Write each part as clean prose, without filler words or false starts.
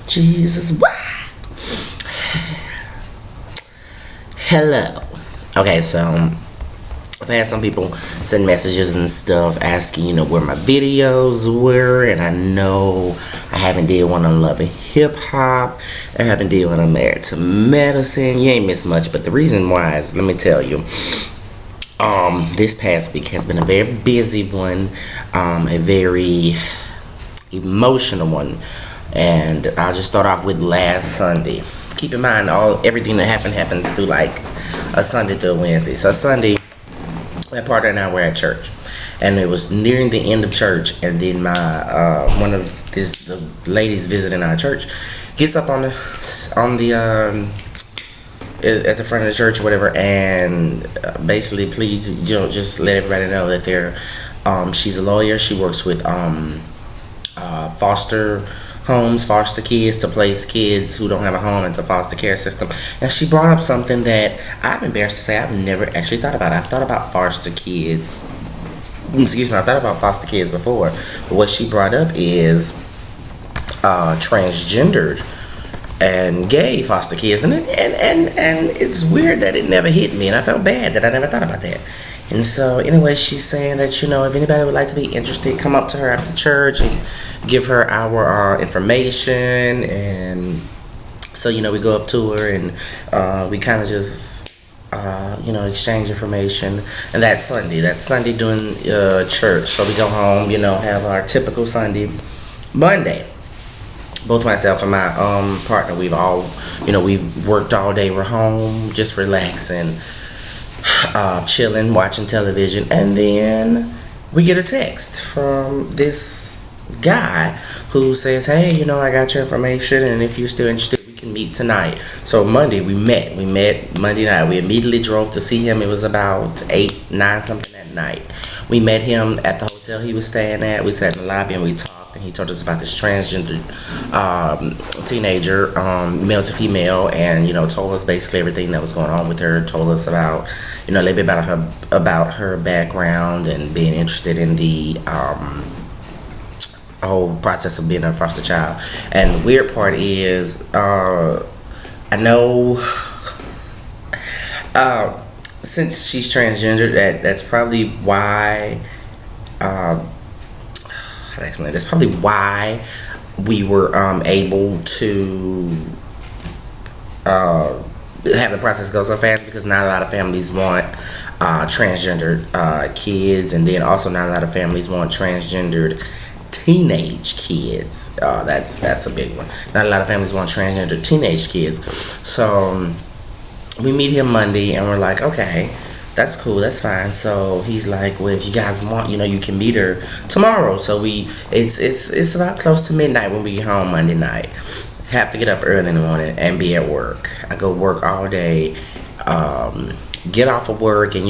Jesus. Hello. Okay, so I've had some people send messages and stuff asking, where my videos were, and I know I haven't did one on Love and Hip Hop. I haven't did one on Married to Medicine. You ain't missed much, but the reason why is, let me tell you. This past week has been a very busy one, a very emotional one, and I'll just start off with last Sunday. Keep in mind, everything that happens through like a Sunday to a Wednesday. So Sunday, my partner and I were at church, and it was nearing the end of church, and then my one of the ladies visiting our church gets up on the at the front of the church or whatever, and basically please just let everybody know that she's a lawyer. She works with foster homes, foster kids, to place kids who don't have a home into foster care system. And she brought up something that I'm embarrassed to say I've never actually thought about. I've thought about foster kids. Excuse me, I thought about foster kids before, but what she brought up is transgendered and gay foster kids, and it's weird that it never hit me, and I felt bad that I never thought about that. And so anyway, she's saying that if anybody would like to be interested, come up to her after church and give her our information. And so we go up to her, and we kind of just exchange information. And that's Sunday doing church. So we go home, have our typical Sunday. Monday, both myself and my partner, we've worked all day. We're home, just relaxing, chilling, watching television, and then we get a text from this guy who says, "Hey, I got your information, and if you're still interested, we can meet tonight." So Monday we met Monday night. We immediately drove to see him. It was about 8, 9 something at night. We met him at the hotel he was staying at. We sat in the lobby and we talked. And he told us about this transgender teenager, male to female, and told us basically everything that was going on with her. Told us about a little bit about her background and being interested in the whole process of being a foster child. And the weird part is, I know since she's transgender, that's probably why. That's probably why we were able to have the process go so fast, because not a lot of families want transgendered kids, and then also not a lot of families want transgendered teenage kids. That's a big one. Not a lot of families want transgender teenage kids. So we meet him Monday, and we're like, okay, that's cool, that's fine. So he's like, well, if you guys want, you can meet her tomorrow. So it's about close to midnight when we get home Monday night. Have to get up early in the morning and be at work. I go work all day, get off of work, and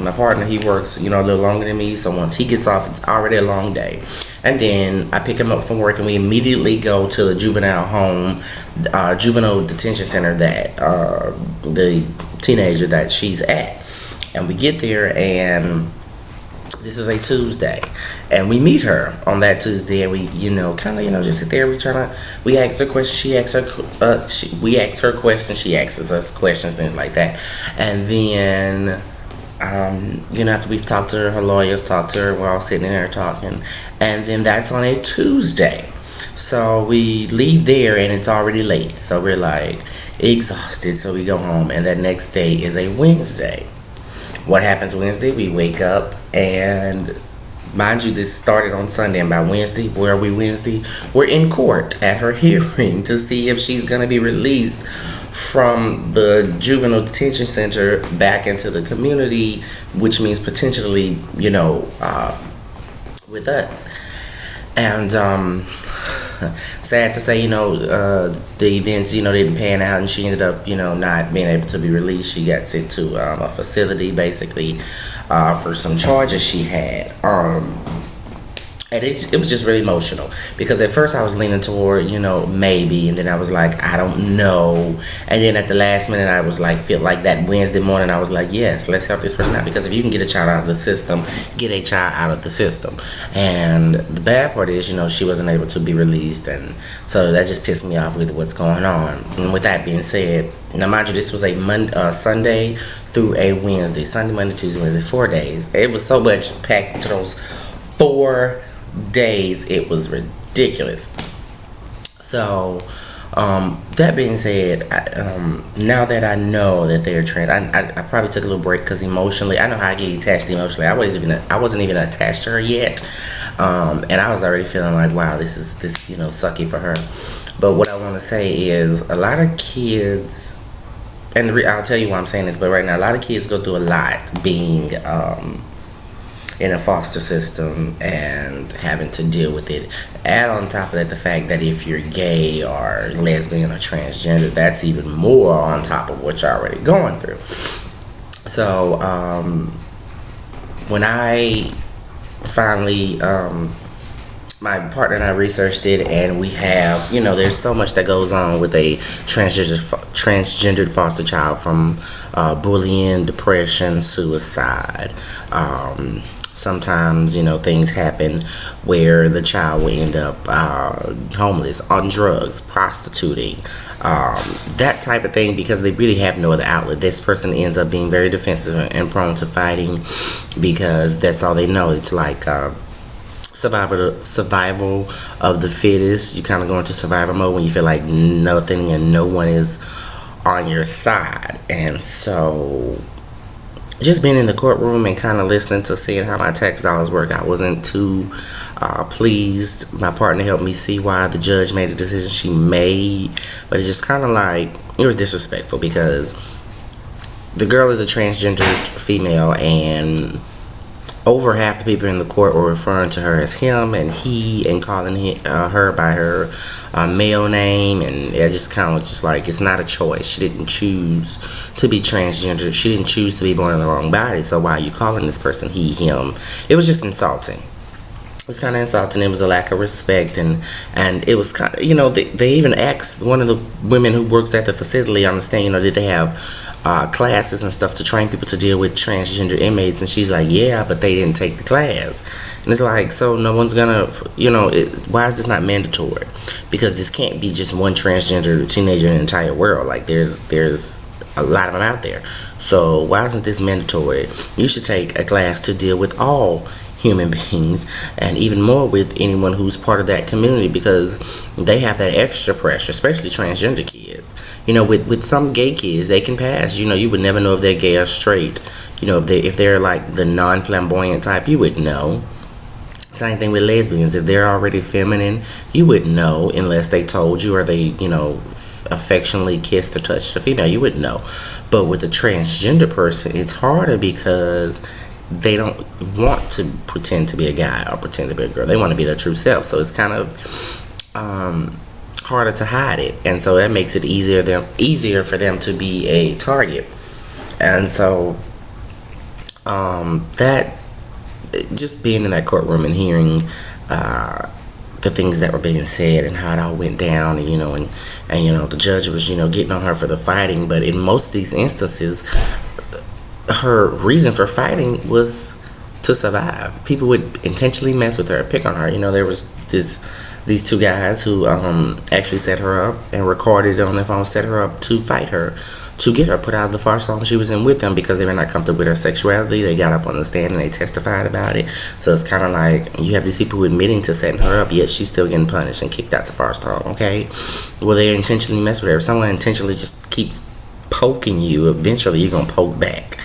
my partner, he works a little longer than me, so once he gets off, it's already a long day. And then I pick him up from work, and we immediately go to the juvenile home, juvenile detention center that the teenager that she's at. And we get there, and this is a Tuesday, and we meet her on that Tuesday, and we, just sit there. We ask her questions. She asks her. We ask her questions. She asks us questions, things like that. And then, after we've talked to her lawyers talked to her, we're all sitting in there talking, and then that's on a Tuesday. So we leave there, and it's already late. So we're like exhausted. So we go home, and that next day is a Wednesday. What happens Wednesday? We wake up, and mind you, this started on Sunday, and by Wednesday, where are we Wednesday? We're in court at her hearing to see if she's going to be released from the juvenile detention center back into the community, which means potentially, with us. And sad to say, the events, didn't pan out, and she ended up, not being able to be released. She got sent to a facility, basically, for some charges she had. And it was just really emotional because at first I was leaning toward, maybe, and then I was like, I don't know, and then at the last minute I was like, feel like that Wednesday morning I was like, yes, let's help this person out, because if you can get a child out of the system, get a child out of the system. And the bad part is, she wasn't able to be released, and so that just pissed me off with what's going on. And with that being said, now mind you, this was a Sunday through a Wednesday, Sunday, Monday, Tuesday, Wednesday, 4 days. It was so much packed into those 4 days, it was ridiculous. So that being said, now that I know that they're trans, I probably took a little break because emotionally, I know how I get attached emotionally. I wasn't even attached to her yet, and I was already feeling like, wow, this sucky for her. But what I want to say is, a lot of kids, and I'll tell you why I'm saying this, but right now a lot of kids go through a lot being in a foster system and having to deal with it. Add on top of that the fact that if you're gay or lesbian or transgender, that's even more on top of what you're already going through. So when I finally, my partner and I researched it, and we have, there's so much that goes on with a transgendered foster child, from bullying, depression, suicide. Sometimes, things happen where the child will end up homeless, on drugs, prostituting, that type of thing, because they really have no other outlet. This person ends up being very defensive and prone to fighting because that's all they know. It's like survival of the fittest. You kind of go into survival mode when you feel like nothing and no one is on your side. And so just being in the courtroom and kind of listening to seeing how my tax dollars work, I wasn't too pleased. My partner helped me see why the judge made the decision she made, but it's just kind of like, it was disrespectful because the girl is a transgender female, and over half the people in the court were referring to her as him and he, and calling her by her male name, and it just kind of just like, it's not a choice. She didn't choose to be transgender. She didn't choose to be born in the wrong body. So why are you calling this person he, him? It was just insulting. It was kind of insulting. It was a lack of respect, and it was kind of, they even asked one of the women who works at the facility on the stand, did they have classes and stuff to train people to deal with transgender inmates, and she's like, yeah, but they didn't take the class. And it's like, so no one's gonna, why is this not mandatory? Because this can't be just one transgender teenager in the entire world. Like, there's a lot of them out there. So why isn't this mandatory? You should take a class to deal with all human beings, and even more with anyone who's part of that community, because they have that extra pressure, especially transgender kids. With some gay kids, they can pass. You would never know if they're gay or straight. If they're like the non-flamboyant type, you would know. Same thing with lesbians. If they're already feminine, you wouldn't know unless they told you, or they, affectionately kissed or touched a female. You wouldn't know. But with a transgender person, it's harder because they don't want to pretend to be a guy or pretend to be a girl. They want to be their true self. So it's kind of harder to hide it, and so that makes it easier for them to be a target. And so that, just being in that courtroom and hearing the things that were being said and how it all went down, and the judge was getting on her for the fighting, but in most of these instances, her reason for fighting was to survive. People would intentionally mess with her, pick on her. There was these two guys who actually set her up and recorded it on their phone, set her up to fight her, to get her put out of the foster home she was in with them, because they were not comfortable with her sexuality. They got up on the stand and they testified about it. So it's kind of like, you have these people who admitting to setting her up, yet she's still getting punished and kicked out the foster home. Okay, well, they intentionally mess with her. If someone intentionally just keeps poking you, eventually you're gonna poke back.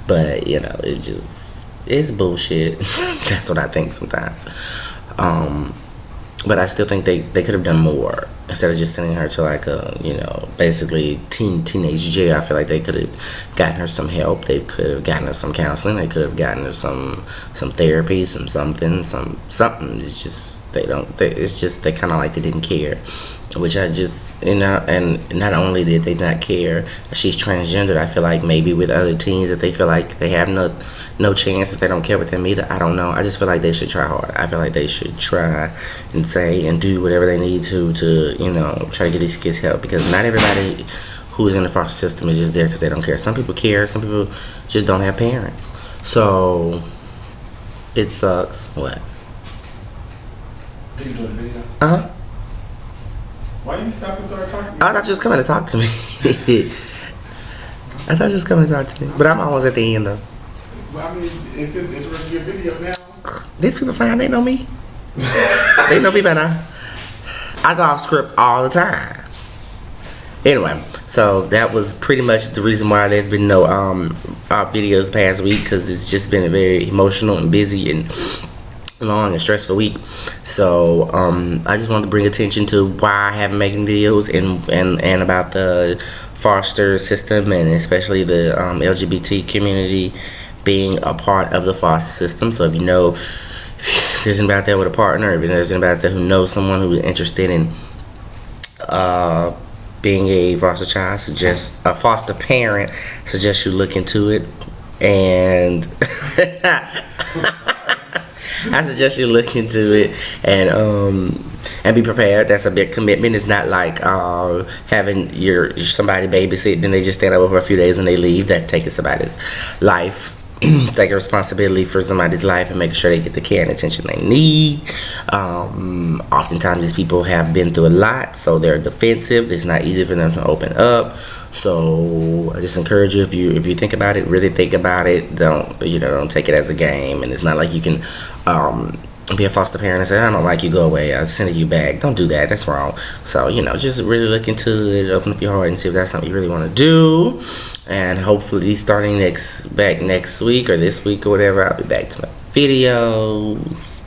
But it's bullshit. That's what I think sometimes. But I still think they could have done more. Instead of just sending her to like a, basically teenage jail, I feel like they could have gotten her some help. They could have gotten her some counseling. They could have gotten her some therapy, something. It's just, they kind of like they didn't care. Which I just, and not only did they not care that she's transgendered, I feel like maybe with other teens that they feel like they have no chance if they don't care with them either. I don't know. I just feel like they should try hard. I feel like they should try and say and do whatever they need to try to get these kids help, because not everybody who is in the foster system is just there because they don't care. Some people care. Some people just don't have parents. So it sucks. What? Are you doing a video? Uh-huh. Why you stop and start talking? I thought you was coming to talk to me. I thought you was coming to talk to me. But I'm almost at the end though. Well, I mean, it just interrupted your video now. These people fine, they know me. They know me by now. I go off script all the time. Anyway, so that was pretty much the reason why there's been no videos the past week, because it's just been a very emotional and busy and long and stressful week. So I just wanted to bring attention to why I haven't making videos and about the foster system, and especially the LGBT community being a part of the foster system. So if you know, if there's anybody out there with a partner, if there's anybody out there who knows someone who is interested in being a foster child, suggest a foster parent, suggest you look into it. And I suggest you look into it and be prepared. That's a big commitment. It's not like having your somebody babysit, then they just stand over for a few days and they leave. That's taking somebody's life. Taking responsibility for somebody's life and making sure they get the care and attention they need. Oftentimes these people have been through a lot, so they're defensive. It's not easy for them to open up. So I just encourage you, if you think about it, really think about it. Don't take it as a game. And it's not like you can be a foster parent and say, I don't like you, go away, I'll send you back. Don't do that. That's wrong. So just really look into it, open up your heart and see if that's something you really want to do. And hopefully starting next week or this week or whatever, I'll be back to my videos.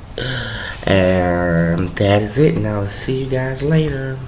And that is it, and I'll see you guys later.